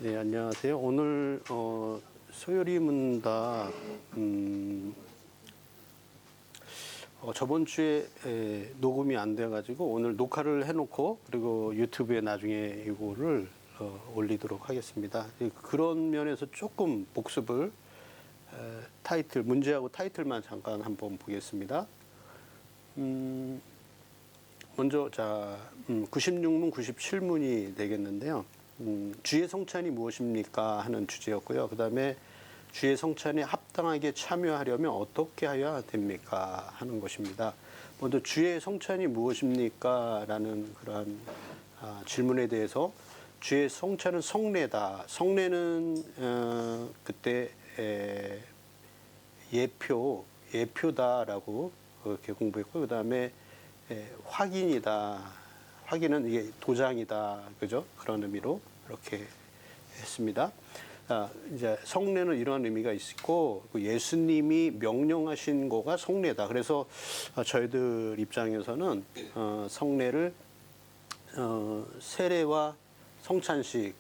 네, 안녕하세요. 오늘 소요리 문답 저번 주에 녹음이 안 돼가지고 오늘 녹화를 해놓고 그리고 유튜브에 나중에 이거를 올리도록 하겠습니다. 그런 면에서 조금 복습을 타이틀 문제하고 타이틀만 잠깐 한번 보겠습니다. 먼저 96문, 97문이 되겠는데요. 주의 성찬이 무엇입니까? 하는 주제였고요. 그 다음에 주의 성찬에 합당하게 참여하려면 어떻게 해야 됩니까? 하는 것입니다. 먼저 주의 성찬이 무엇입니까? 라는 그러한 질문에 대해서 주의 성찬은 성례다. 성례는 그때 예표다라고 그렇게 공부했고, 그 다음에 확인이다. 확인은 이게 도장이다. 그죠? 그런 의미로 이렇게 했습니다. 이제 성례는 이런 의미가 있고, 예수님이 명령하신 거가 성례다. 그래서 저희들 입장에서는 성례를 세례와 성찬식을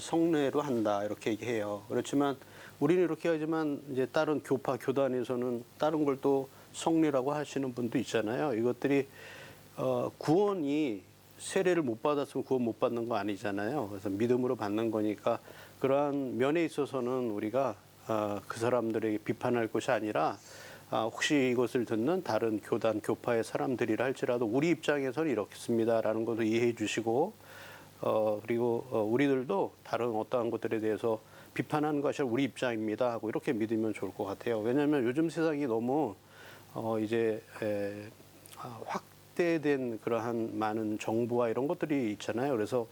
성례로 한다. 이렇게 얘기해요. 그렇지만 우리는 이렇게 하지만 이제 다른 교단에서는 다른 걸 또 성례라고 하시는 분도 있잖아요. 이것들이 구원이 세례를 못 받았으면 구원 못 받는 거 아니잖아요. 그래서 믿음으로 받는 거니까 그러한 면에 있어서는 우리가 그 사람들에게 비판할 것이 아니라 혹시 이것을 듣는 다른 교단, 교파의 사람들이라 할지라도 우리 입장에서는 이렇습니다라는 것을 이해해 주시고 그리고 우리들도 다른 어떠한 것들에 대해서 비판하는 것이 우리 입장입니다 하고 이렇게 믿으면 좋을 것 같아요. 왜냐하면 요즘 세상이 너무 이제 확대된 그러한 많은 정보와 이런 것들이 있잖아요. 그래서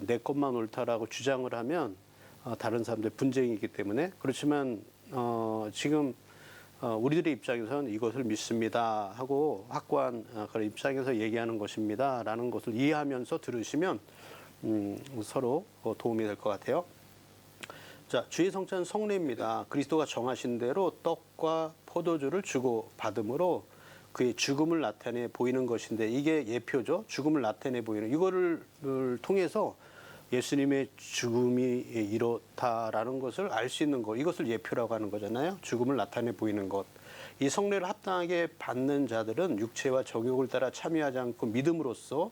내 것만 옳다라고 주장을 하면 다른 사람들 분쟁이기 때문에 그렇지만 지금 우리들의 입장에서는 이것을 믿습니다 하고 확고한 그런 입장에서 얘기하는 것입니다라는 것을 이해하면서 들으시면 서로 도움이 될 것 같아요. 자, 주의 성찬은 성례입니다. 그리스도가 정하신 대로 떡과 포도주를 주고 받음으로 그의 죽음을 나타내 보이는 것인데 이게 예표죠. 죽음을 나타내 보이는 이거를 통해서 예수님의 죽음이 이렇다라는 것을 알 수 있는 것, 이것을 예표라고 하는 거잖아요. 죽음을 나타내 보이는 것. 이 성례를 합당하게 받는 자들은 육체와 정욕을 따라 참여하지 않고 믿음으로써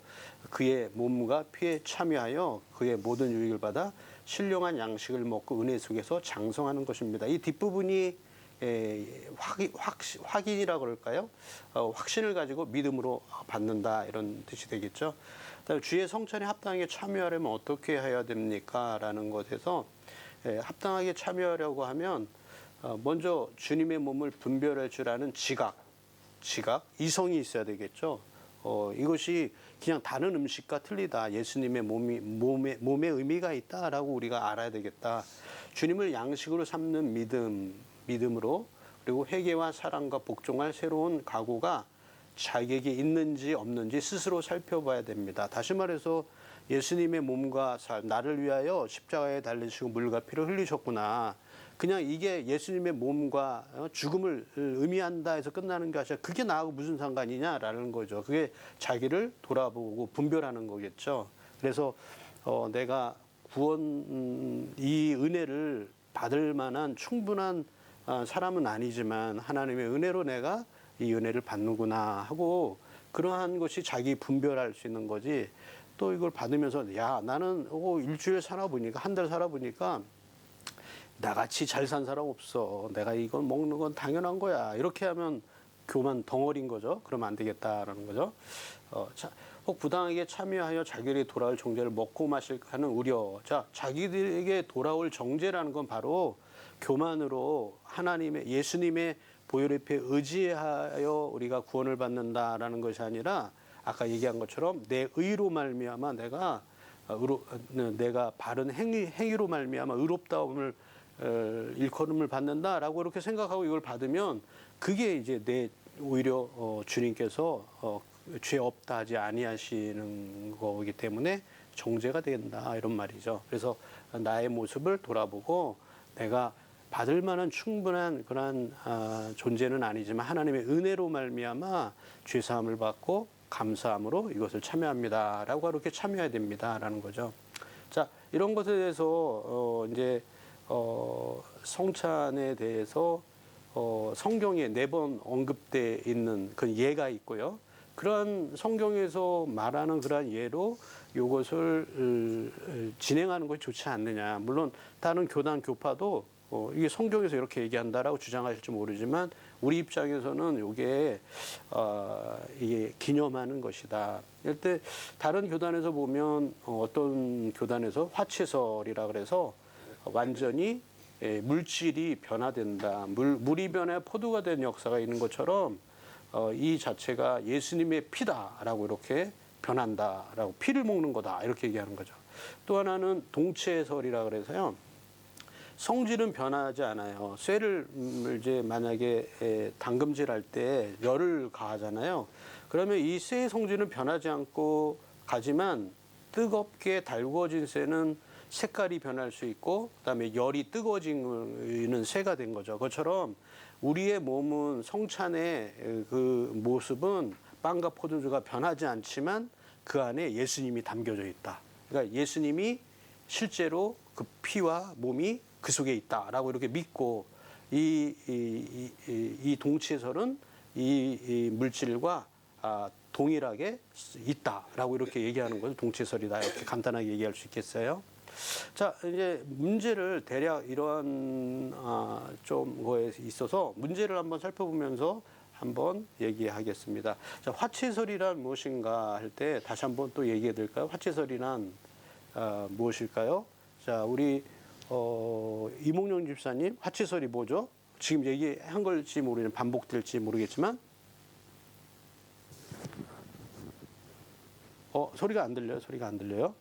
그의 몸과 피에 참여하여 그의 모든 유익을 받아 신령한 양식을 먹고 은혜 속에서 장성하는 것입니다. 이 뒷부분이 확인이라고 그럴까요? 확신을 가지고 믿음으로 받는다 이런 뜻이 되겠죠. 그다음에 주의 성찬에 합당하게 참여하려면 어떻게 해야 됩니까? 라는 것에서 합당하게 참여하려고 하면 먼저 주님의 몸을 분별할 줄 아는 지각, 이성이 있어야 되겠죠. 이것이 그냥 다른 음식과 틀리다. 예수님의 몸에 의미가 있다라고 우리가 알아야 되겠다. 주님을 양식으로 삼는 믿음으로 그리고 회개와 사랑과 복종할 새로운 각오가 자기에게 있는지 없는지 스스로 살펴봐야 됩니다. 다시 말해서 예수님의 몸과 나를 위하여 십자가에 달리시고 물과 피를 흘리셨구나. 그냥 이게 예수님의 몸과 죽음을 의미한다 해서 끝나는 게 아니라 그게 나하고 무슨 상관이냐라는 거죠. 그게 자기를 돌아보고 분별하는 거겠죠. 그래서 내가 구원 이 은혜를 받을 만한 충분한 사람은 아니지만 하나님의 은혜로 내가 이 은혜를 받는구나 하고 그러한 것이 자기 분별할 수 있는 거지. 또 이걸 받으면서 야 나는 일주일 살아보니까 한 달 살아보니까 나같이 잘 산 사람 없어. 내가 이건 먹는 건 당연한 거야. 이렇게 하면 교만 덩어리인 거죠. 그러면 안 되겠다라는 거죠. 혹 부당하게 참여하여 자기에게 돌아올 정죄를 먹고 마실까 하는 우려. 자, 자기들에게 돌아올 정죄라는 건 바로 교만으로 하나님의 예수님의 보혈의 의지하여 우리가 구원을 받는다라는 것이 아니라 아까 얘기한 것처럼 내 의로 말미암아 내가 바른 행위로 말미암아 의롭다움을 일컬음을 받는다라고 이렇게 생각하고 이걸 받으면 그게 이제 오히려 주님께서 죄 없다 하지 아니하시는 거기 때문에 정죄가 된다 이런 말이죠. 그래서 나의 모습을 돌아보고 내가 받을 만한 충분한 그런 존재는 아니지만 하나님의 은혜로 말미암아 죄 사함을 받고 감사함으로 이것을 참여합니다라고 그렇게 참여해야 됩니다라는 거죠. 자, 이런 것에 대해서 이제 성찬에 대해서 성경에 4번 언급돼 있는 그 예가 있고요. 그러한 성경에서 말하는 그러한 예로 이것을 진행하는 것이 좋지 않느냐. 물론 다른 교단 교파도 이게 성경에서 이렇게 얘기한다라고 주장하실지 모르지만 우리 입장에서는 이게 기념하는 것이다. 이럴 때 다른 교단에서 보면 어떤 교단에서 화채설이라 그래서 완전히 물질이 변화된다. 물이 변해 포도가 된 역사가 있는 것처럼 이 자체가 예수님의 피다라고 이렇게 변한다라고 피를 먹는 거다 이렇게 얘기하는 거죠. 또 하나는 동체설이라 그래서요. 성질은 변하지 않아요. 쇠를 이제 만약에 담금질할 때 열을 가하잖아요. 그러면 이 쇠의 성질은 변하지 않고 가지만 뜨겁게 달구어진 쇠는 색깔이 변할 수 있고 그다음에 열이 뜨거워지는 쇠가 된 거죠. 그것처럼 우리의 몸은 성찬의 그 모습은 빵과 포도주가 변하지 않지만 그 안에 예수님이 담겨져 있다. 그러니까 예수님이 실제로 그 피와 몸이 그 속에 있다라고 이렇게 믿고 이 동치설은 이 물질과 동일하게 있다라고 이렇게 얘기하는 것을 동치설이다 이렇게 간단하게 얘기할 수 있겠어요. 자, 이제 문제를 대략 이러한 좀 거에 있어서 문제를 한번 살펴보면서 한번 얘기하겠습니다. 자, 화채설이란 무엇인가 할 때 다시 한번 또 얘기해 드릴까요? 화채설이란 무엇일까요? 자, 우리 이몽룡 집사님, 화채설이 뭐죠? 지금 얘기한 걸지 모르겠지만 반복될지 모르겠지만 소리가 안 들려요. 소리가 안 들려요.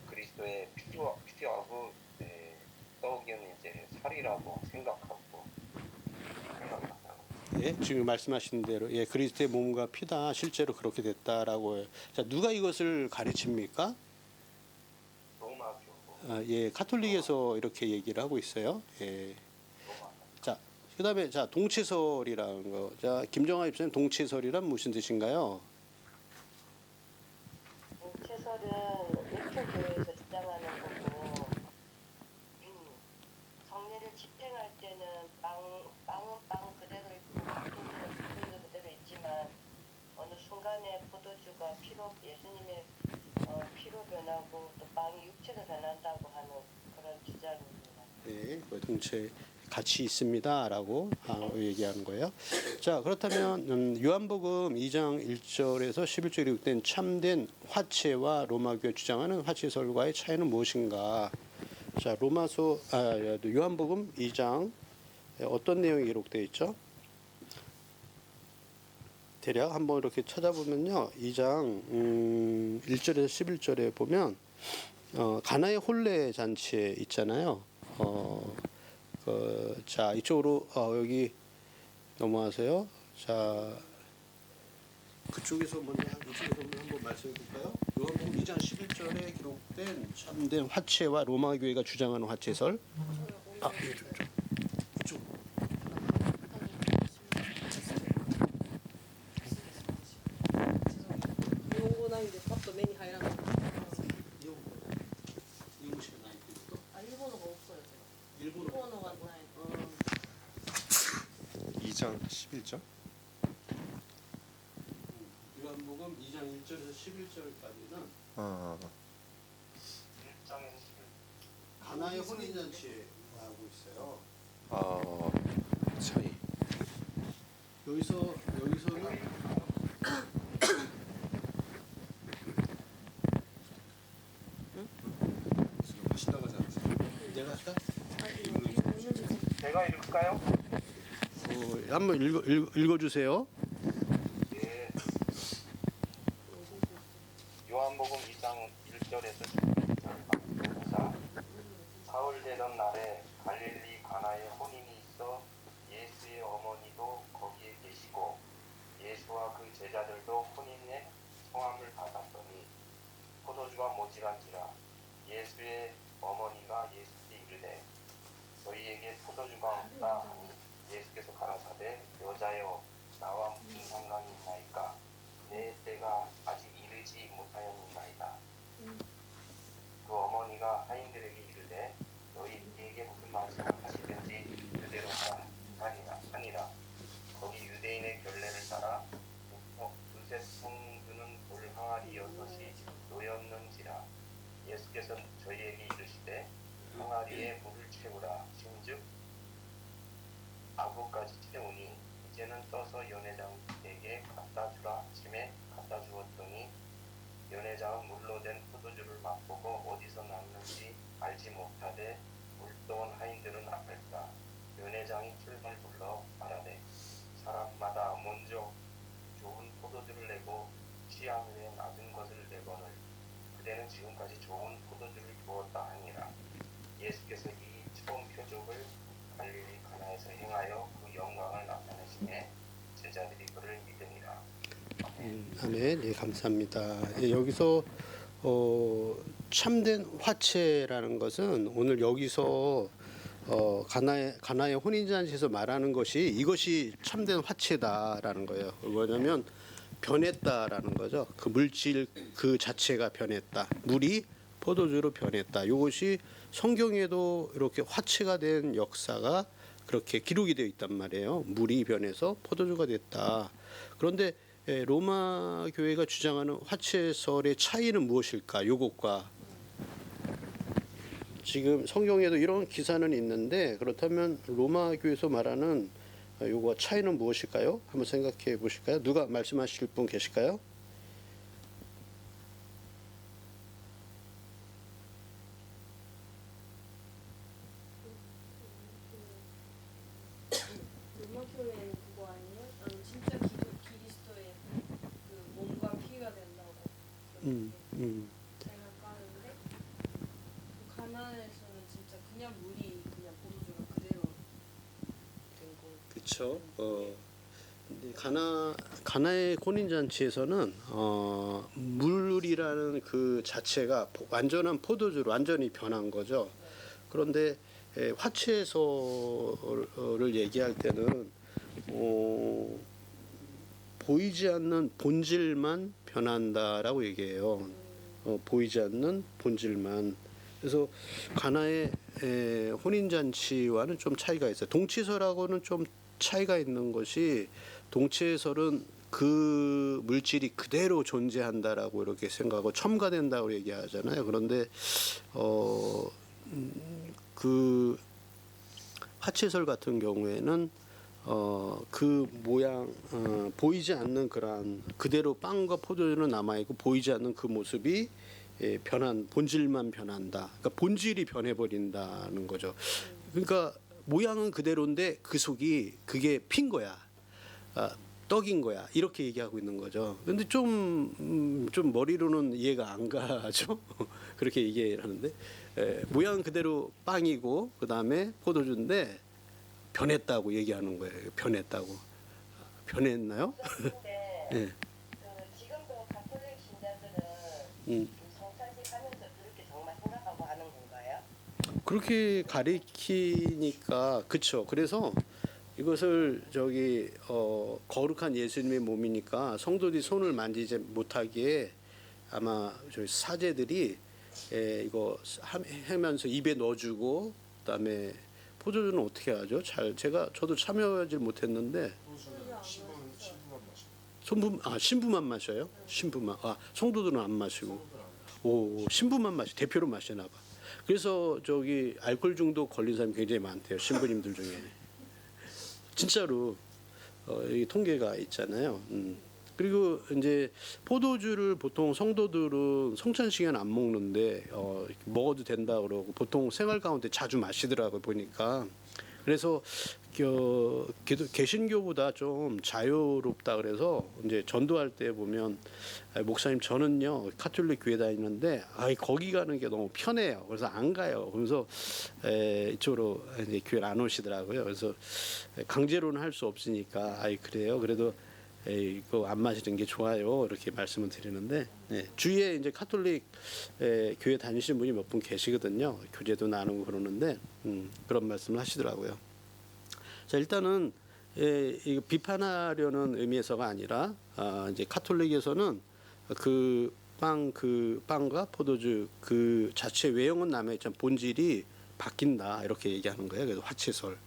그리스도의 피하고 떡이는 이제 살이라고 생각합니다. 예, 지금 말씀하신 대로 그리스도의 몸과 피다 실제로 그렇게 됐다라고 해요. 자, 누가 이것을 가르칩니까? 로마교. 카톨릭에서 이렇게 얘기를 하고 있어요. 예. 자, 그다음에 자, 동체설이라는 거. 자, 김정아 입사님 동체설이란 무슨 뜻인가요? 동체설은 웨초교회에서 주장하는 거고, 성례를 집행할 때는 빵은 빵 그대로 있고 포도주는 그대로 있지만 어느 순간에 포도주가 예수님의 피로 변하고 또 빵이 육체로 변한다고 하는 그런 주장입니다. 네, 그 동체 같이 있습니다라고 얘기하는 거예요. 자, 그렇다면 요한복음 2장 1절에서 11절에 기록된 참된 화채와 로마교회 주장하는 화채설과의 차이는 무엇인가? 자, 요한복음 2장 어떤 내용이 기록되어 있죠? 대략 한번 이렇게 찾아보면요. 2장 1절에서 11절에 보면 가나의 혼례 잔치에 있잖아요. 자, 이쪽으로 여기 넘어가세요. 자, 그쪽에서 먼저 한번 말씀해 볼까요? 요한복음 2장 11절에 기록된 참된 화채와 로마 교회가 주장하는 화채설. 이쪽. 일본어가 2장 11절? 요한복음 2장 1절에서 11절까지는 1장에서 11. 가나의 혼인잔치에 하고 있어요. 차이. 여기서는 지금 하시다가 하지 않으세요? 내가 할까? 제가 읽을까요? 한번 읽어주세요. 예. 요한복음 2장 1절에서 11절. 사흘 되던 날에 갈릴리 가나에 혼인이 있어 예수의 어머니도 거기에 계시고 예수와 그 제자들도 혼인의 성함을 받았더니 포도주가 모질한지라 예수의 어머니가 예수께 이르되 저희에게 포도주가 없다 하니 예수께서 가라사대 여자여 나와 무슨 상관이 있나이까 내 때가 아직 이르지 못하였나이다. 그 어머니가 하인들에게 이르되 너희에게 무슨 말씀을 하시든지 그대로 하니라. 거기 유대인의 결례를 따라 두세 성두는 돌 항아리 6이 놓였는지라. 예수께서 저희에게 이르시되 항아리에 물을 채우라. 신즉 아구까지 채우니 이제는 떠서 연회장에게 갖다 주라 하심에 갖다 주었더니 연회장은 물로 된 포도주를 맛보고 어디서 났는지 알지 못하되 물떠온 하인들은 알았다. 연회장이 출발 불러 말하되 사람마다 먼저 좋은 포도주를 내고 취한 후에 낮은 것을 내거늘 그대는 지금까지 좋은 포도주를 부었다 하니라. 예수께서 이 처음 표적을 갈릴리 가나에서 행하여 그 영광을 나타내시매 제자들이 그를 믿으니라. 아멘. 예, 감사합니다. 예, 여기서 참된 화채라는 것은 오늘 여기서 가나의 혼인잔치에서 말하는 것이 이것이 참된 화채다라는 거예요. 뭐냐면 변했다라는 거죠. 그 물질 그 자체가 변했다. 물이 포도주로 변했다. 이것이 성경에도 이렇게 화채가 된 역사가 그렇게 기록이 되어 있단 말이에요. 물이 변해서 포도주가 됐다. 그런데 로마 교회가 주장하는 화채설의 차이는 무엇일까? 이것과 지금 성경에도 이런 기사는 있는데 그렇다면 로마 교회에서 말하는 요거 차이는 무엇일까요? 한번 생각해 보실까요? 누가 말씀하실 분 계실까요? 로마교회는 그거 아니에요? 진짜 그리스도의 그 몸과 피가 된다고 그렇게 생각하는데 그 가나안에서는 진짜 그냥 물이 그냥 포도주가 그대로 된 거. 그렇죠. 가나의 혼인 잔치에서는 물이라는 그 자체가 완전한 포도주로 완전히 변한 거죠. 그런데 화채에서를 얘기할 때는 보이지 않는 본질만 변한다라고 얘기해요. 보이지 않는 본질만. 그래서 가나의 혼인 잔치와는 좀 차이가 있어요. 동치설하고는 좀 차이가 있는 것이 동치설은 그 물질이 그대로 존재한다라고 이렇게 생각하고 첨가된다고 얘기하잖아요. 그런데 그 화채설 같은 경우에는 그 모양 보이지 않는 그러한 그대로 빵과 포도주는 남아 있고 보이지 않는 그 모습이 변한 본질만 변한다. 그러니까 본질이 변해 버린다는 거죠. 그러니까 모양은 그대로인데 그 속이 그게 핀 거야. 떡인 거야. 이렇게 얘기하고 있는 거죠. 근데 좀 머리로는 이해가 안 가죠. 그렇게 얘기를 하는데 모양은 그대로 빵이고 그다음에 포도주인데 변했다고 얘기하는 거예요. 변했다고. 변했나요? 근데 예. 그 지금도 가톨릭 신자들은 성찬식 하면서 그렇게 정말 생각하고 하는 건가요? 그렇게 가리키니까 그쵸. 그래서 이것을 거룩한 예수님의 몸이니까 성도들이 손을 만지지 못하기에 아마 저희 사제들이 이거 하면서 입에 넣어주고 그다음에 포도주는 어떻게 하죠? 저도 참여하지 못했는데 신부만 마셔요? 신부만. 성도들은 안 마시고. 오, 신부만 대표로 마시나 봐. 그래서 알코올 중독 걸린 사람이 굉장히 많대요. 신부님들 중에. 진짜로 여기 통계가 있잖아요. 그리고 이제 포도주를 보통 성도들은 성찬식에는 안 먹는데 먹어도 된다 그러고 보통 생활 가운데 자주 마시더라고요 보니까. 그래서 개신교보다 좀 자유롭다 그래서 이제 전도할 때 보면 목사님 저는요 카톨릭 교회 다니는데 거기 가는 게 너무 편해요. 그래서 안 가요. 그래서 이쪽으로 이제 교회를 안 오시더라고요. 그래서 강제로는 할 수 없으니까 그래요. 그래도 이거 안 마시는 게 좋아요. 이렇게 말씀을 드리는데 주위에 이제 카톨릭 교회 다니시는 분이 몇 분 계시거든요. 교제도 나누고 그러는데 그런 말씀을 하시더라고요. 자, 일단은 이거 비판하려는 의미에서가 아니라 이제 카톨릭에서는 그 빵과 포도주 그 자체 외형은 남아있지만 본질이 바뀐다 이렇게 얘기하는 거예요. 그래서 화채설.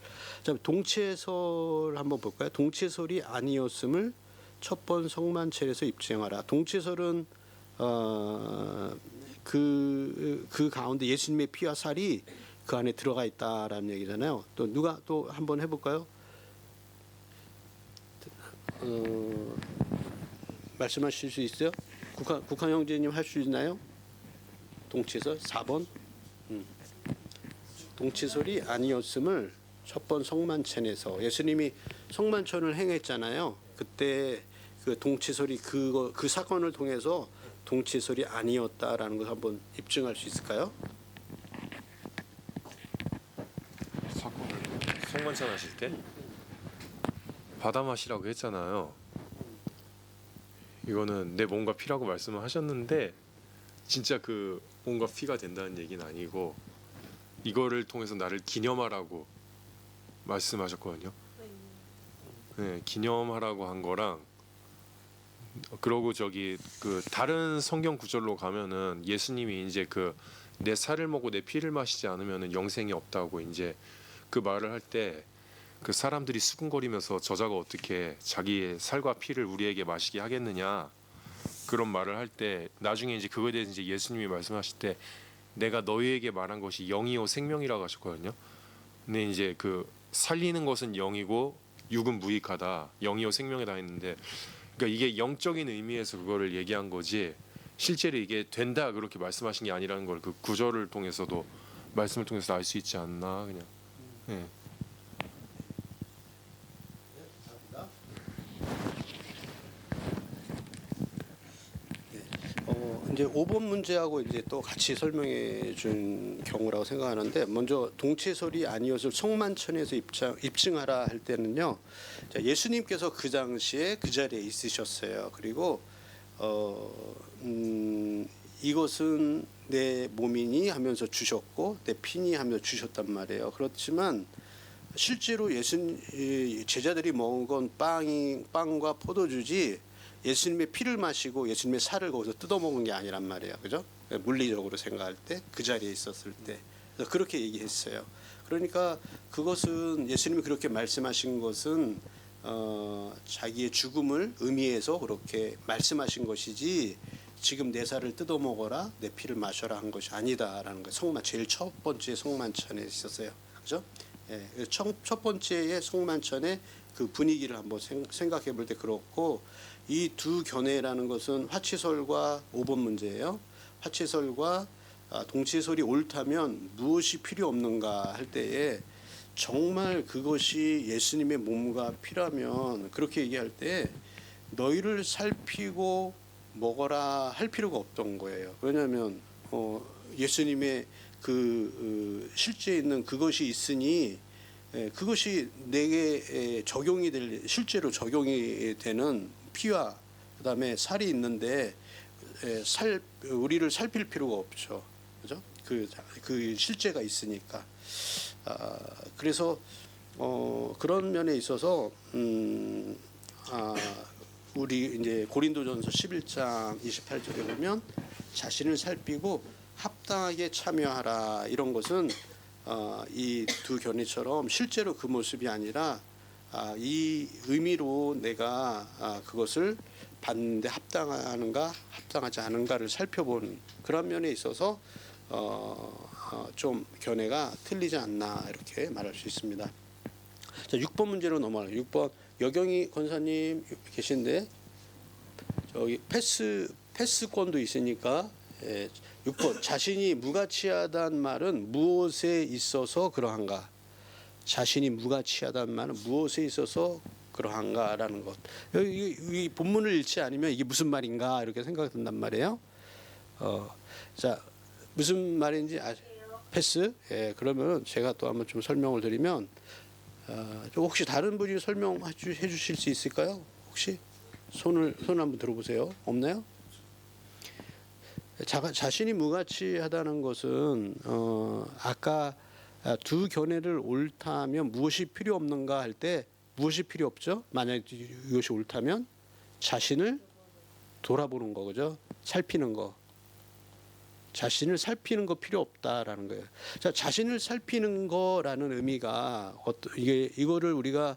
자, 동체설 한번 볼까요? 동체설이 아니었음을 첫 번 성만체에서 입증하라. 동체설은 그 가운데 예수님의 피와 살이 그 안에 들어가 있다라는 얘기잖아요. 또 누가 또 한번 해볼까요? 말씀하실 수 있어요? 국한 형제님 할 수 있나요? 동체설 4번. 동체설이 아니었음을 첫 번 성만찬에서 예수님이 성만찬을 행했잖아요. 그때 그 동체설이 그 사건을 통해서 동체설이 아니었다라는 것을 한번 입증할 수 있을까요? 사건을 성만찬 하실 때 바다 마시라고 했잖아요. 이거는 내 몸과 피라고 말씀을 하셨는데 진짜 그 몸과 피가 된다는 얘기는 아니고 이거를 통해서 나를 기념하라고 말씀하셨거든요. 네, 기념하라고 한 거랑 그러고 저기 그 다른 성경 구절로 가면은 예수님이 이제 그 내 살을 먹고 내 피를 마시지 않으면은 영생이 없다고 이제 그 말을 할 때 그 사람들이 수군거리면서 저자가 어떻게 자기의 살과 피를 우리에게 마시게 하겠느냐 그런 말을 할 때 나중에 이제 그거에 대해서 이제 예수님이 말씀하실 때 내가 너희에게 말한 것이 영이요 생명이라고 하셨거든요. 근데 이제 그 살리는 것은 영이고 육은 무익하다. 영이요 생명이다 했는데 그러니까 이게 영적인 의미에서 그거를 얘기한 거지 실제로 이게 된다 그렇게 말씀하신 게 아니라는 걸 그 구절을 통해서도 말씀을 통해서 알 수 있지 않나 그냥. 네. 이제 5번 문제하고 이제 또 같이 설명해 준 경우라고 생각하는데 먼저 동체설이 아니었을 성만천에서 입증하라 할 때는요. 자, 예수님께서 그 당시에 그 자리에 있으셨어요. 그리고 이것은 내 몸이니 하면서 주셨고 내 피니 하면서 주셨단 말이에요. 그렇지만 실제로 제자들이 먹은 빵과 포도주지 예수님의 피를 마시고 예수님의 살을 거기서 뜯어먹은 게 아니란 말이에요. 그죠? 물리적으로 생각할 때 그 자리에 있었을 때 그래서 그렇게 얘기했어요. 그러니까 그것은 예수님이 그렇게 말씀하신 것은 자기의 죽음을 의미해서 그렇게 말씀하신 것이지 지금 내 살을 뜯어먹어라 내 피를 마셔라 한 것이 아니다라는 거예요. 제일 첫 번째 성만찬에 있었어요. 그죠? 예, 첫 번째의 성만찬의 그 분위기를 한번 생각해 볼 때 그렇고 이 두 견해라는 것은 화치설과 5번 문제예요. 화치설과 동체설이 옳다면 무엇이 필요 없는가 할 때에 정말 그것이 예수님의 몸과 피라면 그렇게 얘기할 때 너희를 살피고 먹어라 할 필요가 없던 거예요. 왜냐하면 예수님의 실제 있는 그것이 있으니 그것이 내게 적용이 될 실제로 적용이 되는 피와 그다음에 살이 있는데 우리를 살필 필요가 없죠. 그죠? 그 실제가 있으니까. 그래서 그런 면에 있어서 우리 이제 고린도전서 11장 28절에 보면 자신을 살피고 합당하게 참여하라 이런 것은 이 두 견해처럼 실제로 그 모습이 아니라 이 의미로 내가 그것을 받는데 합당하는가 합당하지 않은가를 살펴본 그런 면에 있어서 좀 견해가 틀리지 않나 이렇게 말할 수 있습니다. 자, 6번 문제로 넘어가요. 6번 여경이 권사님 계신데 저기 패스권도 있으니까 6번 자신이 무가치하다는 말은 무엇에 있어서 그러한가? 자신이 무가치하다는 말은 무엇에 있어서 그러한가라는 것. 이 본문을 읽지 않으면 이게 무슨 말인가 이렇게 생각이 든단 말이에요. 자 무슨 말인지 패스? 예, 그러면 제가 또 한번 좀 설명을 드리면 혹시 다른 분이 설명해 주실 수 있을까요? 혹시? 손 한번 들어보세요. 없나요? 자신이 무가치하다는 것은 아까 두 견해를 옳다면 무엇이 필요 없는가 할 때 무엇이 필요 없죠? 만약 이것이 옳다면 자신을 돌아보는 거, 그죠? 살피는 거. 자신을 살피는 거 필요 없다라는 거예요. 자, 자신을 살피는 거라는 의미가 이거를 우리가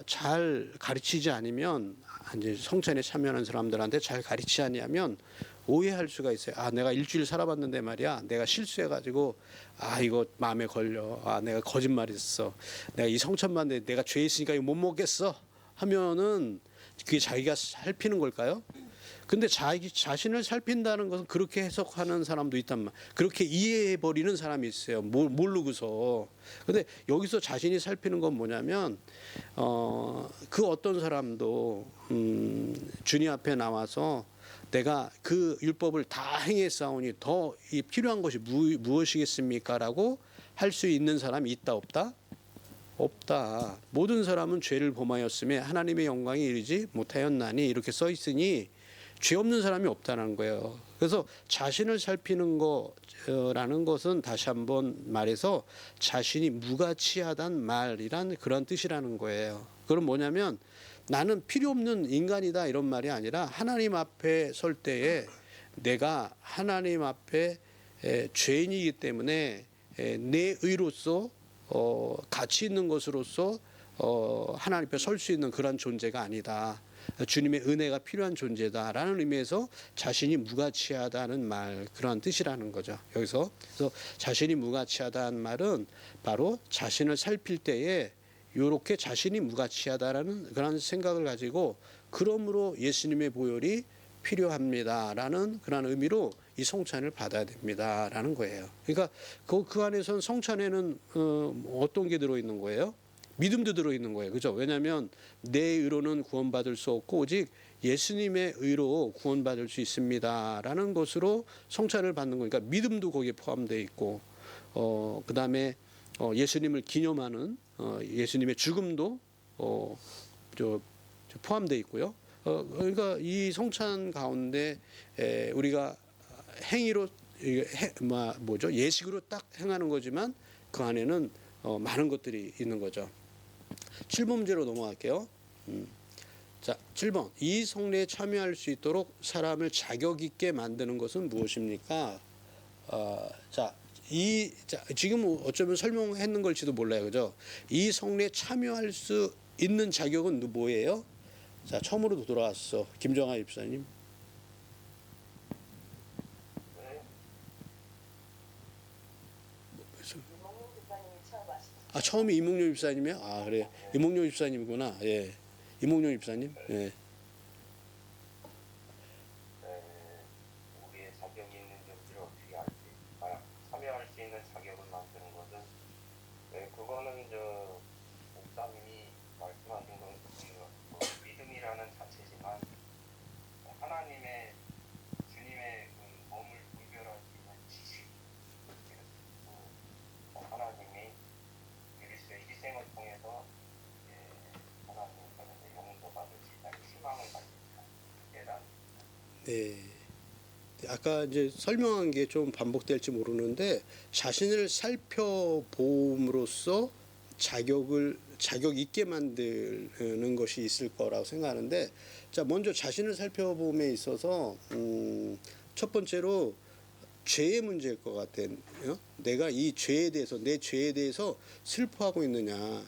잘 가르치지 않으면 이제 성찬에 참여하는 사람들한테 잘 가르치지 않으면 오해할 수가 있어요. 아, 내가 일주일 살아봤는데 말이야, 내가 실수해가지고 이거 마음에 걸려. 내가 거짓말했어. 내가 이 성찬만데 내가 죄 있으니까 이거 못 먹겠어. 하면은 그게 자기가 살피는 걸까요? 근데 자기 자신을 살핀다는 것은 그렇게 해석하는 사람도 있단 말. 그렇게 이해해 버리는 사람이 있어요. 모르고서. 근데 여기서 자신이 살피는 건 뭐냐면 그 어떤 사람도 주님 앞에 나와서 내가 그 율법을 다 행했사오니 더 필요한 것이 무엇이겠습니까라고 할 수 있는 사람이 있다 없다? 없다. 모든 사람은 죄를 범하였음에 하나님의 영광에 이르지 못하였나니 이렇게 써 있으니 죄 없는 사람이 없다는 거예요. 그래서 자신을 살피는 거라는 것은 다시 한번 말해서 자신이 무가치하단 말이란 그런 뜻이라는 거예요. 그럼 뭐냐면 나는 필요 없는 인간이다 이런 말이 아니라 하나님 앞에 설 때에 내가 하나님 앞에 죄인이기 때문에 내 의로서 가치 있는 것으로서 하나님 앞에 설 수 있는 그런 존재가 아니다. 주님의 은혜가 필요한 존재다라는 의미에서 자신이 무가치하다는 말 그런 뜻이라는 거죠. 여기서 그래서 자신이 무가치하다는 말은 바로 자신을 살필 때에 이렇게 자신이 무가치하다라는 그런 생각을 가지고 그러므로 예수님의 보혈이 필요합니다라는 그런 의미로 이 성찬을 받아야 됩니다라는 거예요. 그러니까 그 안에선 성찬에는 어떤 게 들어있는 거예요? 믿음도 들어있는 거예요. 그죠? 왜냐하면 내 의로는 구원받을 수 없고 오직 예수님의 의로 구원받을 수 있습니다라는 것으로 성찬을 받는 거니까 믿음도 거기에 포함되어 있고 그 다음에 예수님을 기념하는 예수님의 죽음도 포함되어 있고요. 그러니까 이 성찬 가운데 우리가 행위로 예식으로 딱 행하는 거지만 그 안에는 많은 것들이 있는 거죠. 7번째로 넘어갈게요. 자, 7번. 이 성례에 참여할 수 있도록 사람을 자격 있게 만드는 것은 무엇입니까? 지금 어쩌면 설명했는 걸지도 몰라요. 그죠? 이 성례에 참여할 수 있는 자격은 뭐예요? 자, 처음으로 돌아왔어. 김정아 집사님. 처음이 이몽룡 집사님이야? 그래. 이몽룡 집사님이구나. 예. 이몽룡 집사님. 예. 우리의 자격이 있는지 어떻게 알지? 참여할 수 있는 자격을 만드는 것은 그거는 목사님이 말씀하신 건 믿음이라는 자체지만 하나님의 주님의 몸을 분별할 수 있는 지식 하나님이 그리스도의 희생을 통해서 하나님께서 영도 받을 수 있다는 희망을 가질 수 있다. 네. 아까 이제 설명한 게 좀 반복될지 모르는데 자신을 살펴봄으로써 자격 있게 만드는 것이 있을 거라고 생각하는데 자 먼저 자신을 살펴봄에 있어서 첫 번째로 죄의 문제일 것 같아. 내가 이 죄에 대해서 내 죄에 대해서 슬퍼하고 있느냐.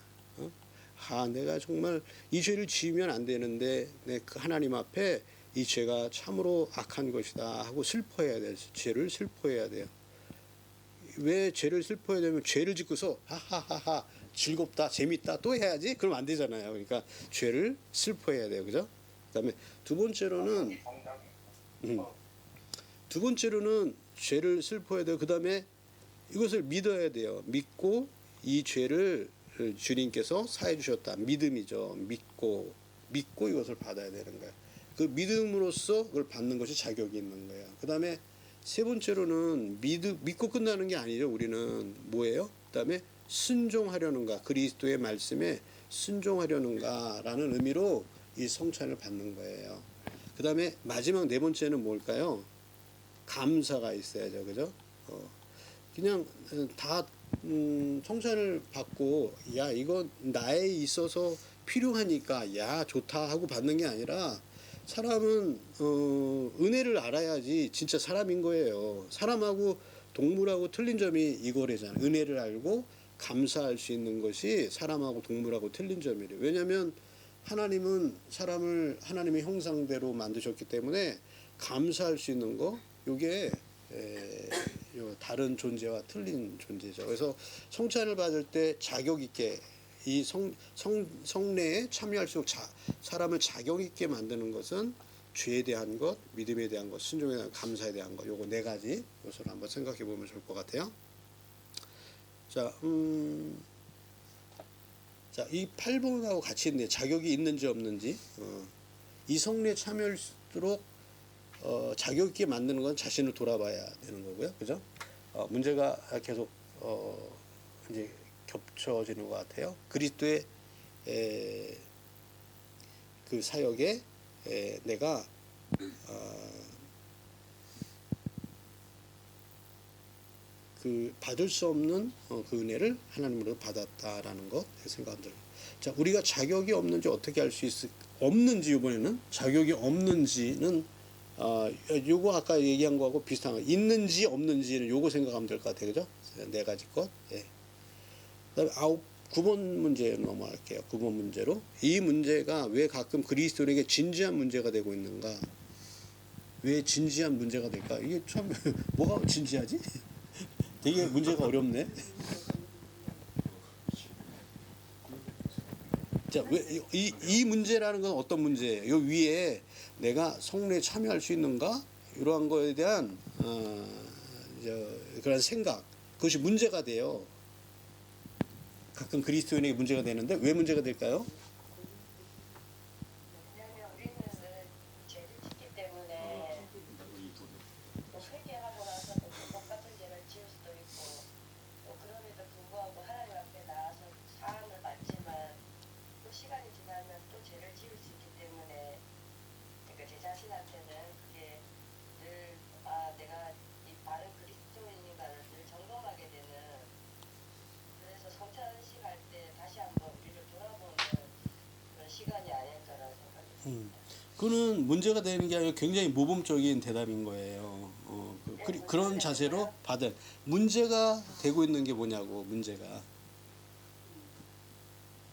내가 정말 이 죄를 지으면 안 되는데 내 하나님 앞에 이 죄가 참으로 악한 것이다 하고 슬퍼해야 돼요. 죄를 슬퍼해야 돼요. 왜 죄를 슬퍼해야 되면 죄를 짓고서 하하하하 즐겁다 재밌다 또 해야지 그럼 안 되잖아요. 그러니까 죄를 슬퍼해야 돼요. 그죠? 그다음에 두 번째로는 죄를 슬퍼해야 돼요. 그다음에 이것을 믿어야 돼요. 믿고 이 죄를 주님께서 사해 주셨다. 믿음이죠. 믿고 이것을 받아야 되는 거예요. 그 믿음으로써 그걸 받는 것이 자격이 있는 거예요. 그다음에 세 번째로는 믿고 끝나는 게 아니죠. 우리는 뭐예요? 그다음에 순종하려는가 그리스도의 말씀에 순종하려는가라는 의미로 이 성찬을 받는 거예요. 그 다음에 마지막 네 번째는 뭘까요? 감사가 있어야죠. 그죠? 그냥 다 성찬을 받고 야 이거 나에 있어서 필요하니까 야 좋다 하고 받는 게 아니라 사람은 은혜를 알아야지 진짜 사람인 거예요. 사람하고 동물하고 틀린 점이 이거래잖아요. 은혜를 알고 감사할 수 있는 것이 사람하고 동물하고 틀린 점이래요. 왜냐하면 하나님은 사람을 하나님의 형상대로 만드셨기 때문에 감사할 수 있는 거 요게 다른 존재와 틀린 존재죠. 그래서 성찬을 받을 때 자격 있게 이 성례에 참여할수록 사람을 자격 있게 만드는 것은 죄에 대한 것, 믿음에 대한 것, 순종에 대한 감사에 대한 것, 요거 네 가지 요소를 한번 생각해 보면 좋을 것 같아요. 자, 자, 이 8번하고 같이 있네. 자격이 있는지 없는지. 이 성례에 참여할수록 자격 있게 만드는 건 자신을 돌아봐야 되는 거고요. 그죠? 문제가 계속 이제 겹쳐지는 것 같아요. 그리스도의 그 사역에 내가 그 받을 수 없는 그 은혜를 하나님으로 받았다라는 것 생각합니다. 자, 우리가 자격이 없는지 어떻게 알 수 없는지 이번에는 자격이 없는지는 요거 아까 얘기한 거하고 비슷한 거 있는지 없는지는 요거 생각하면 될 것 같아요. 그죠? 네 가지 것. 예. 그다음에 9번 문제 넘어갈게요. 9번 문제로 이 문제가 왜 가끔 그리스도인에게 진지한 문제가 되고 있는가? 왜 진지한 문제가 될까? 이게 참 뭐가 진지하지? 되게 문제가 어렵네. 자, 왜 이 문제라는 건 어떤 문제예요? 요 위에 내가 성례에 참여할 수 있는가? 이러한 거에 대한 그런 생각, 그것이 문제가 돼요. 가끔 그리스도인에게 문제가 되는데 왜 문제가 될까요? 왜냐하면 우리는 죄를 짓기 때문에 또 회개하고 나서 또 똑같은 죄를 지을 수도 있고 또 그럼에도 불구하고 하나님 앞에 나와서 사함을 받지만 또 시간이 지나면 또 죄를 지을 수 있기 때문에 그러니까 제 자신한테는 그게 늘 내가 이 바른 그리스도인인가를 늘 점검하게 되는 그래서 성찬식 할 때 다시 한번 우리를 돌아보는 그런 시간이 아닐까라는 생각이 듭니다. 그거는 문제가 되는 게 아니라 굉장히 모범적인 대답인 거예요. 그런 자세로 받을 문제가 되고 있는 게 뭐냐고 문제가.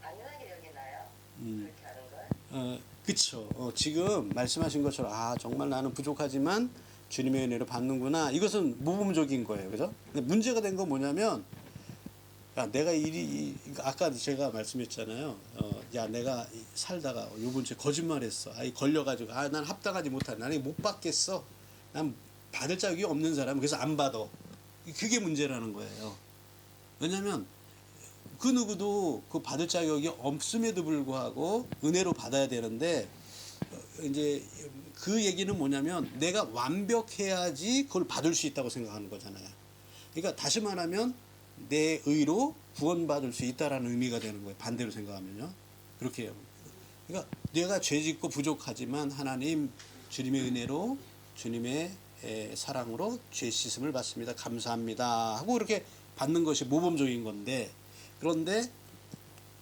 당연하게 여기나요? 그렇게 하는 걸? 그쵸. 지금 말씀하신 것처럼 정말 나는 부족하지만 주님의 은혜를 받는구나. 이것은 모범적인 거예요. 그죠? 근데 문제가 된 건 뭐냐면 내가 아까 제가 말씀했잖아요. 야 내가 살다가 요번 주에 거짓말했어. 걸려가지고 난 합당하지 못하네. 나는 못 받겠어. 난 받을 자격이 없는 사람. 그래서 안 받아. 그게 문제라는 거예요. 왜냐하면 그 누구도 그 받을 자격이 없음에도 불구하고 은혜로 받아야 되는데 이제 그 얘기는 뭐냐면 내가 완벽해야지 그걸 받을 수 있다고 생각하는 거잖아요. 그러니까 다시 말하면 내 의로 구원받을 수 있다라는 의미가 되는 거예요. 반대로 생각하면요. 그렇게 해요. 그러니까 내가 죄짓고 부족하지만 하나님 주님의 은혜로 주님의 사랑으로 죄 씻음을 받습니다. 감사합니다. 하고 이렇게 받는 것이 모범적인 건데 그런데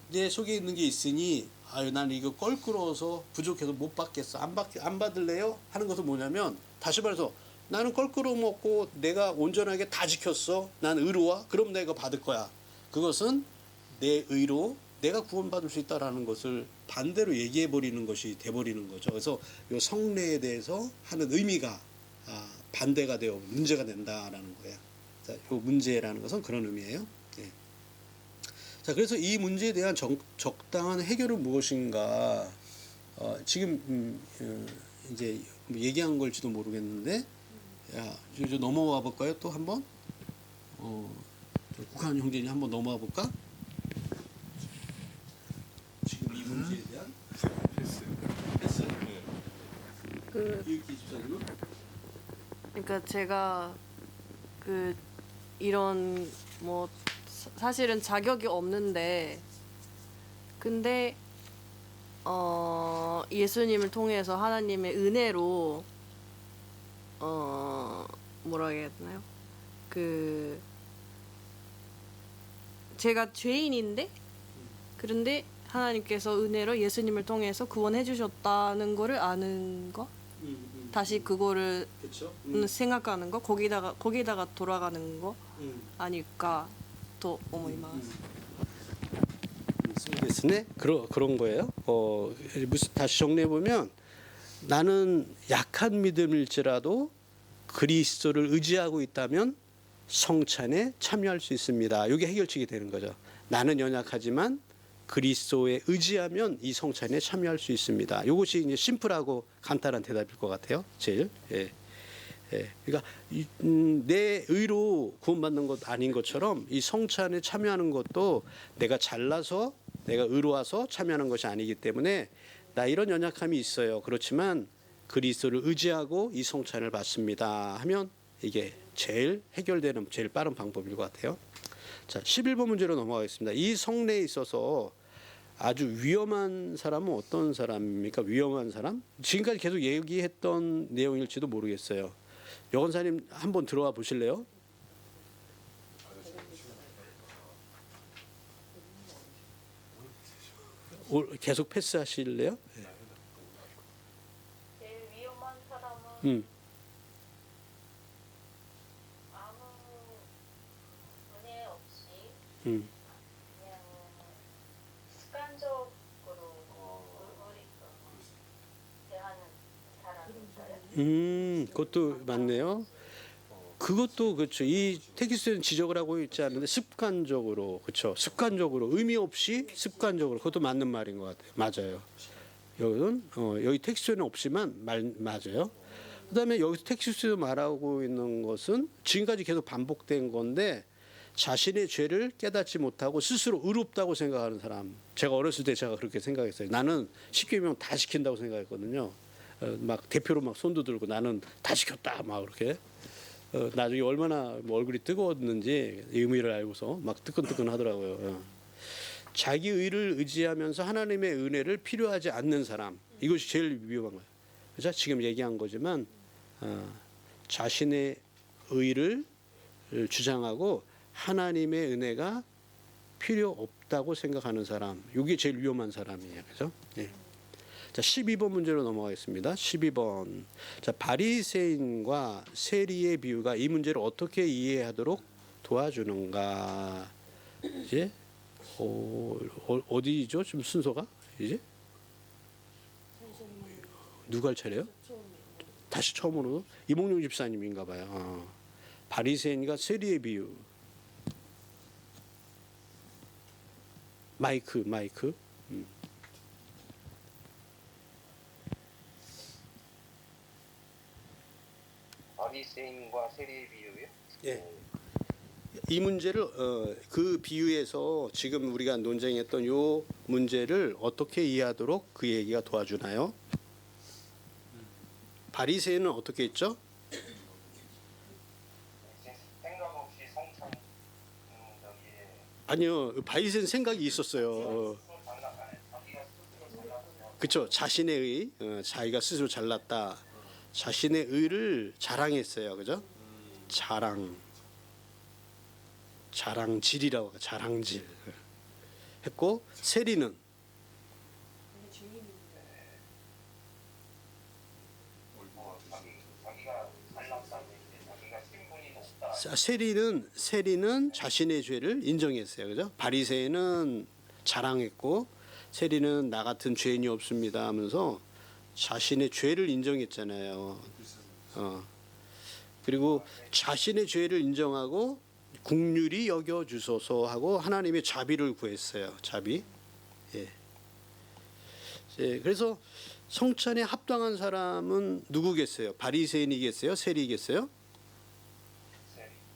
내 속에 있는 게 있으니 나는 이거 껄끄러워서 부족해서 못 받겠어. 안 받을래요? 하는 것은 뭐냐면 다시 말해서 나는 껄끄러워 먹고 내가 온전하게 다 지켰어. 난 의로워. 그럼 내가 받을 거야. 그것은 내 의로 내가 구원받을 수 있다라는 것을 반대로 얘기해 버리는 것이 돼 버리는 거죠. 그래서 이 성례에 대해서 하는 의미가 반대가 되어 문제가 된다라는 거예요. 자, 이 문제라는 것은 그런 의미예요. 네. 자, 그래서 이 문제에 대한 적당한 해결은 무엇인가? 지금 이제 얘기한 걸지도 모르겠는데, 이제 넘어와 볼까요? 또 한번 국한 형제님 한번 넘어와 볼까? 지금 이 문제에 대한 패스. 이렇게 집사님은 그러니까 제가 이런 사실은 자격이 없는데 근데 예수님을 통해서 하나님의 은혜로 뭐라 해야 되나요? 그 제가 죄인인데 그런데 하나님께서 은혜로 예수님을 통해서 구원해 주셨다는 거를 아는 거, 다시 그거를 그렇죠. 생각하는 거, 거기다가 돌아가는 거 아닐까 또思います. そうですね. 그런 거예요. 무슨 다시 정리해 보면 나는 약한 믿음일지라도 그리스도를 의지하고 있다면 성찬에 참여할 수 있습니다. 이게 해결책이 되는 거죠. 나는 연약하지만 그리스도에 의지하면 이 성찬에 참여할 수 있습니다. 이것이 이제 심플하고 간단한 대답일 것 같아요. 제일. 예. 그러니까 내 의로 구원받는 것 아닌 것처럼 이 성찬에 참여하는 것도 내가 잘나서 내가 의로와서 참여하는 것이 아니기 때문에 나 이런 연약함이 있어요. 그렇지만 그리스도를 의지하고 이 성찬을 받습니다 하면 이게 제일 해결되는 제일 빠른 방법일 것 같아요. 자, 11번 문제로 넘어가겠습니다. 이 성례에 있어서 아주 위험한 사람은 어떤 사람입니까? 위험한 사람? 지금까지 계속 얘기했던 내용일지도 모르겠어요. 여건사님 한번 들어와 보실래요? 계속 패스하실래요? 제일 위험한 사람은 아무 은혜 없이 그냥 습관적으로 우리 대하는 사람일까요? 그것도 맞네요. 그것도 그렇죠. 이 텍스트는 지적을 하고 있지 않은데 습관적으로, 그렇죠. 습관적으로 의미 없이 습관적으로, 그것도 맞는 말인 것 같아요. 맞아요. 여기는 여기 텍스트는 없지만 맞아요. 그다음에 여기서 텍스트에서 말하고 있는 것은 지금까지 계속 반복된 건데 자신의 죄를 깨닫지 못하고 스스로 의롭다고 생각하는 사람. 제가 어렸을 때 제가 그렇게 생각했어요. 나는 십계명 다 지킨다고 생각했거든요. 막 대표로 막 손도 들고 나는 다 지켰다 막 그렇게. 나중에 얼마나 얼굴이 뜨거웠는지 의미를 알고서 막 뜨끈뜨끈 하더라고요. 자기 의를 의지하면서 하나님의 은혜를 필요하지 않는 사람, 이것이 제일 위험한 거예요. 그죠? 지금 얘기한 거지만 자신의 의를 주장하고 하나님의 은혜가 필요 없다고 생각하는 사람, 이게 제일 위험한 사람이에요. 그죠? 예. 자, 12번 문제로 넘어가겠습니다. 12번. 자, 바리새인과 세리의 비유가 이 문제를 어떻게 이해하도록 도와주는가? 이제 어디죠? 지금 순서가 이제 누가 할 차례요? 다시 처음으로 이몽룡 집사님인가 봐요. 바리새인과 세리의 비유. 마이크. 바리새인과 세리의 비유요? 예. 이 문제를 그 비유에서 지금 우리가 논쟁했던 요 문제를 어떻게 이해하도록 그 얘기가 도와주나요? 바리새인은 어떻게 했죠? 생각 없이 성찬 아니요, 바리새인 생각이 있었어요. 자기가 스스로 잘나서 그렇죠. 자신의 의, 자기가 스스로 잘났다. 자신의 의를 자랑했어요. 그죠? 자랑질이라고 하죠. 자랑질 했고, 세리는 자기가 잘났다는 얘기, 자기가 신분이 높다. 세리는 자신의 죄를 인정했어요. 그죠? 바리새인은 자랑했고, 세리는 나 같은 죄인이 없습니다 하면서 자신의 죄를 인정했잖아요. 그리고 자신의 죄를 인정하고 긍휼히 여겨 주소서 하고 하나님의 자비를 구했어요. 자비. 예. 그래서 성찬에 합당한 사람은 누구겠어요? 바리새인이겠어요? 세리겠어요?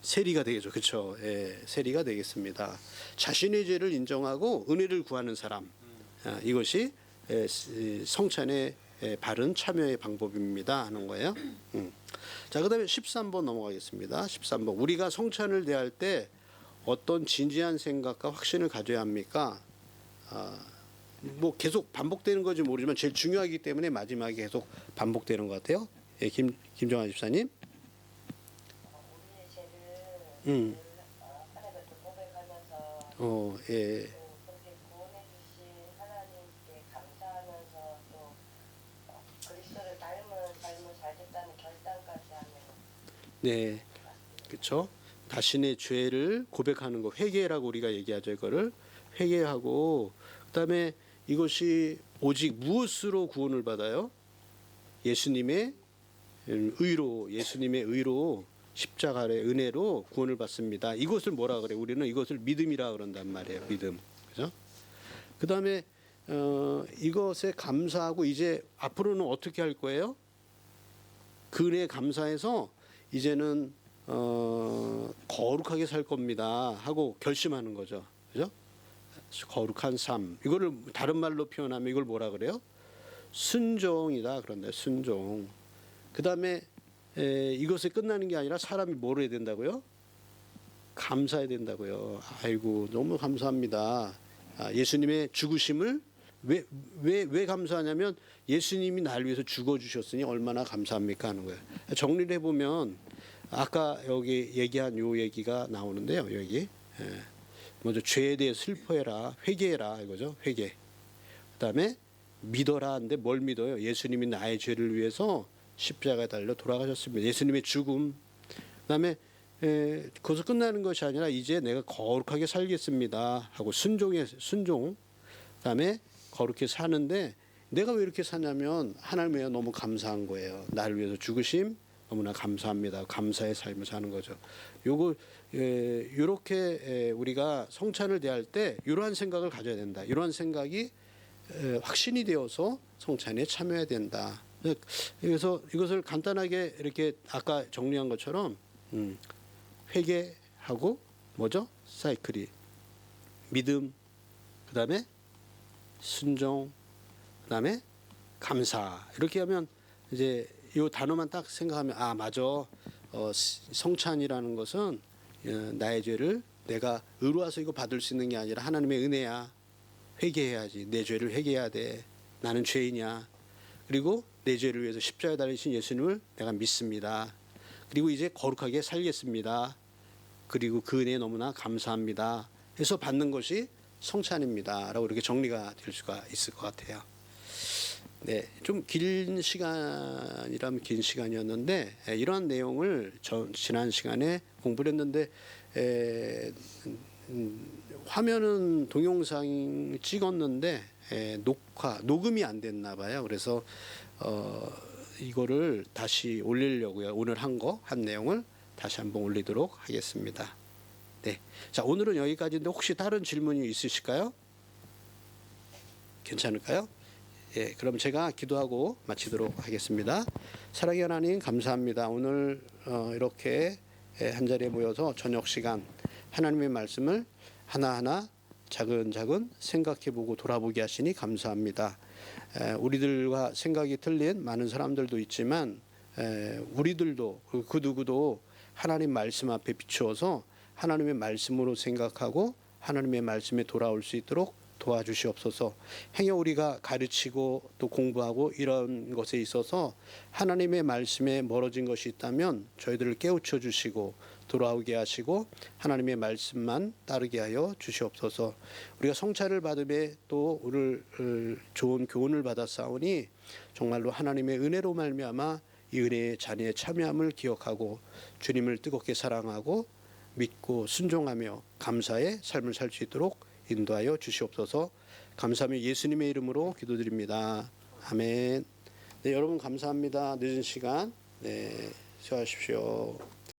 세리가 되겠죠. 그렇죠. 예, 세리가 되겠습니다. 자신의 죄를 인정하고 은혜를 구하는 사람. 이것이 성찬의 바른 참여의 방법입니다 하는 거예요. 자, 그다음에 13번 넘어가겠습니다. 13번. 우리가 성찬을 대할 때 어떤 진지한 생각과 확신을 가져야 합니까? 뭐 계속 반복되는 건지 모르지만 제일 중요하기 때문에 마지막에 계속 반복되는 것 같아요. 예, 김정환 집사님. 우리의 죄를 음. 하나님께 고백하면서 예. 그렇게 구원해 주신 하나님께 감사하면서 또 그리스도를 닮은 삶을 살겠다는 결단까지 하면 네. 그렇죠. 자신의 죄를 고백하는 거 회개라고 우리가 얘기하죠. 이거를 회개하고 그다음에 이것이 오직 무엇으로 구원을 받아요? 예수님의 의로 십자가 아래 은혜로 구원을 받습니다. 이것을 뭐라 그래? 우리는 이것을 믿음이라 그런단 말이에요. 믿음. 그죠? 그다음에 이것에 감사하고 이제 앞으로는 어떻게 할 거예요? 그 은혜에 감사해서 이제는 거룩하게 살 겁니다 하고 결심하는 거죠. 그죠? 거룩한 삶. 이거를 다른 말로 표현하면 이걸 뭐라 그래요? 순종이다. 그런데 순종. 그다음에 이것에 끝나는 게 아니라 사람이 뭘 해야 된다고요? 감사해야 된다고요. 아이고 너무 감사합니다. 예수님의 죽으심을 왜 감사하냐면 예수님이 날 위해서 죽어주셨으니 얼마나 감사합니까 하는 거예요. 정리를 해보면 아까 여기 얘기한 요 얘기가 나오는데요. 여기 먼저 죄에 대해 슬퍼해라, 회개해라 이거죠. 회개. 그다음에 믿어라 하는데 뭘 믿어요? 예수님이 나의 죄를 위해서 십자가에 달려 돌아가셨습니다. 예수님의 죽음. 그다음에 거기서 끝나는 것이 아니라 이제 내가 거룩하게 살겠습니다 하고 순종. 그다음에 거룩히 사는데 내가 왜 이렇게 사냐면 하나님에 너무 감사한 거예요. 나를 위해서 죽으심 너무나 감사합니다. 감사의 삶을 사는 거죠. 요거 이렇게 우리가 성찬을 대할 때 이러한 생각을 가져야 된다. 이러한 생각이 확신이 되어서 성찬에 참여해야 된다. 그래서 이것을 간단하게 이렇게 아까 정리한 것처럼 회개하고 뭐죠? 사이클이 믿음, 그다음에 순종, 그다음에 감사. 이렇게 하면 이제 이 단어만 딱 생각하면 아 맞아. 성찬이라는 것은 나의 죄를 내가 의로워서 이거 받을 수 있는 게 아니라 하나님의 은혜야. 회개해야지. 내 죄를 회개해야 돼. 나는 죄인이야. 그리고 내 죄를 위해서 십자가에 달리신 예수님을 내가 믿습니다. 그리고 이제 거룩하게 살겠습니다. 그리고 그 은혜에 너무나 감사합니다. 해서 받는 것이 성찬입니다. 라고 이렇게 정리가 될 수가 있을 것 같아요. 네, 좀 긴 시간이라면 긴 시간이었는데 이러한 내용을 지난 시간에 공부를 했는데 화면은 동영상 찍었는데 녹음이 안 됐나 봐요. 그래서 이거를 다시 올리려고요. 오늘 한 내용을 다시 한번 올리도록 하겠습니다. 네, 자 오늘은 여기까지인데 혹시 다른 질문이 있으실까요? 괜찮을까요? 예, 그럼 제가 기도하고 마치도록 하겠습니다. 사랑의 하나님 감사합니다. 오늘 이렇게 한자리에 모여서 저녁 시간 하나님의 말씀을 하나하나 차근차근 생각해보고 돌아보게 하시니 감사합니다. 우리들과 생각이 틀린 많은 사람들도 있지만 우리들도 그 누구도 하나님 말씀 앞에 비추어서 하나님의 말씀으로 생각하고 하나님의 말씀에 돌아올 수 있도록 도와주시옵소서. 행여 우리가 가르치고 또 공부하고 이런 것에 있어서 하나님의 말씀에 멀어진 것이 있다면 저희들을 깨우쳐 주시고 돌아오게 하시고 하나님의 말씀만 따르게 하여 주시옵소서. 우리가 성찬을 받음에 또 오늘 좋은 교훈을 받았사오니 정말로 하나님의 은혜로 말미암아 이 은혜의 자리에 참여함을 기억하고 주님을 뜨겁게 사랑하고 믿고 순종하며 감사의 삶을 살 수 있도록 인도하여 주시옵소서. 감사하며 예수님의 이름으로 기도드립니다. 아멘. 네, 여러분 감사합니다. 늦은 시간 수고하십시오.